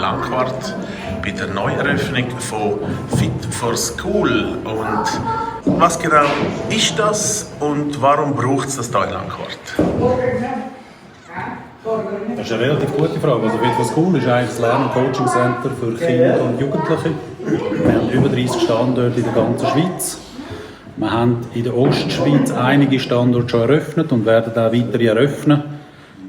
Langquart bei der Neueröffnung von Fit for School. Und was genau ist das und warum braucht es das hier in Langquart? Das ist eine relativ gute Frage. Also Fit for School ist eigentlich das Lern- und Coaching-Center für Kinder und Jugendliche. Wir haben über 30 Standorte in der ganzen Schweiz. Wir haben in der Ostschweiz einige Standorte schon eröffnet und werden auch weitere eröffnen.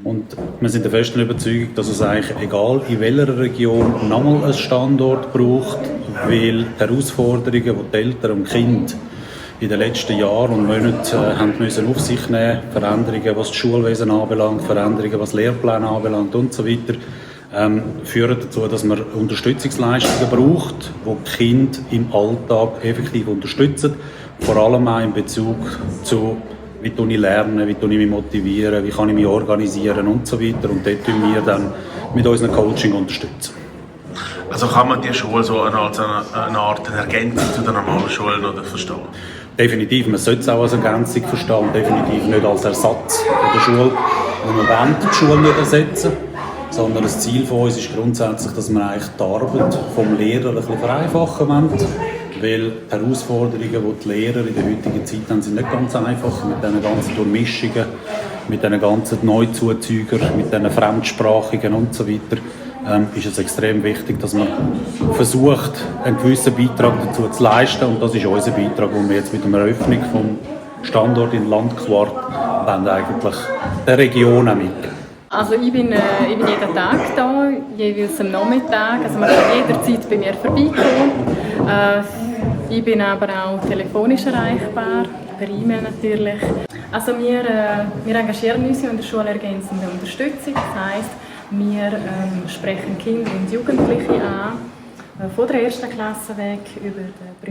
Und wir sind der festen Überzeugung, dass es eigentlich egal in welcher Region nochmal einen Standort braucht, weil die Herausforderungen, die die Eltern und Kinder in den letzten Jahren und Monaten haben müssen auf sich nehmen, Veränderungen, was das Schulwesen anbelangt, Veränderungen, was Lehrpläne anbelangt und so weiter, führen dazu, dass man Unterstützungsleistungen braucht, die die Kinder im Alltag effektiv unterstützen, vor allem auch in Bezug zu wie ich lerne, wie ich mich motiviere, wie kann ich mich organisieren und so weiter. Und dort unterstützen wir dann mit unserem Coaching unterstützen. Also kann man die Schule so als eine Art Ergänzung zu den normalen Schulen oder verstehen? Definitiv, man sollte es auch als Ergänzung verstehen und definitiv nicht als Ersatz der Schule. Und wir wollen die Schule nicht ersetzen, sondern das Ziel von uns ist grundsätzlich, dass wir eigentlich die Arbeit vom Lehrer ein bisschen vereinfachen wollen. Weil die Herausforderungen, die die Lehrer in der heutigen Zeit haben, sind nicht ganz einfach. Mit diesen ganzen Durchmischungen, mit diesen ganzen Neuzuzügern, mit diesen Fremdsprachigen und so weiter, ist es extrem wichtig, dass man versucht, einen gewissen Beitrag dazu zu leisten. Und das ist unser Beitrag, den wir jetzt mit der Eröffnung des Standorts in Landquart eigentlich der Region mitgeben. Also ich bin jeden Tag da, jeweils am Nachmittag. Also man kann jederzeit bei mir vorbeikommen. Ich bin aber auch telefonisch erreichbar, per E-Mail natürlich. Also wir engagieren uns in der schulergänzenden Unterstützung. Das heisst, wir sprechen Kinder und Jugendliche an, von der ersten Klasse weg, über die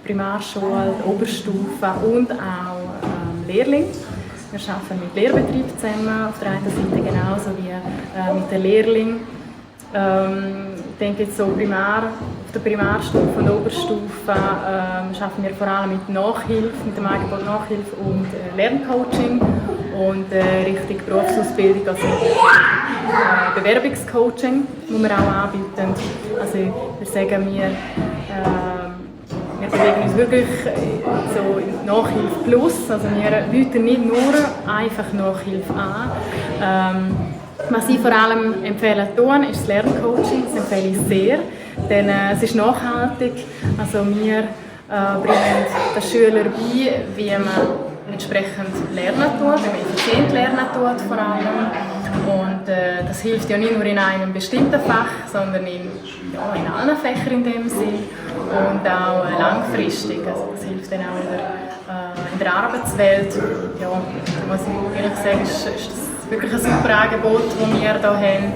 Primarschule, die Oberstufe und auch Lehrlinge. Wir arbeiten mit Lehrbetrieben zusammen, auf der einen Seite genauso wie mit den Lehrlingen. Ich denke jetzt so auf der Primarstufe und Oberstufe arbeiten wir vor allem mit Nachhilfe, mit dem Angebot Nachhilfe und Lerncoaching und Richtung Berufsausbildung, also Bewerbungscoaching, das wir auch anbieten. Also wir sagen, wir bewegen uns wirklich so in Nachhilfe plus, also wir bieten nicht nur einfach Nachhilfe an. Was ich vor allem empfehle ist das Lerncoaching, das empfehle ich sehr, denn es ist nachhaltig, also wir bringen den Schülern bei, wie man entsprechend lernen tut, wie man effizient lernen tut vor allem. Und das hilft ja nicht nur in einem bestimmten Fach, sondern in allen Fächern in dem Sinn und auch langfristig. Also das hilft dann auch in der Arbeitswelt. Ja, muss ich ehrlich sagen, ist das wirklich ein super Angebot, das wir hier haben.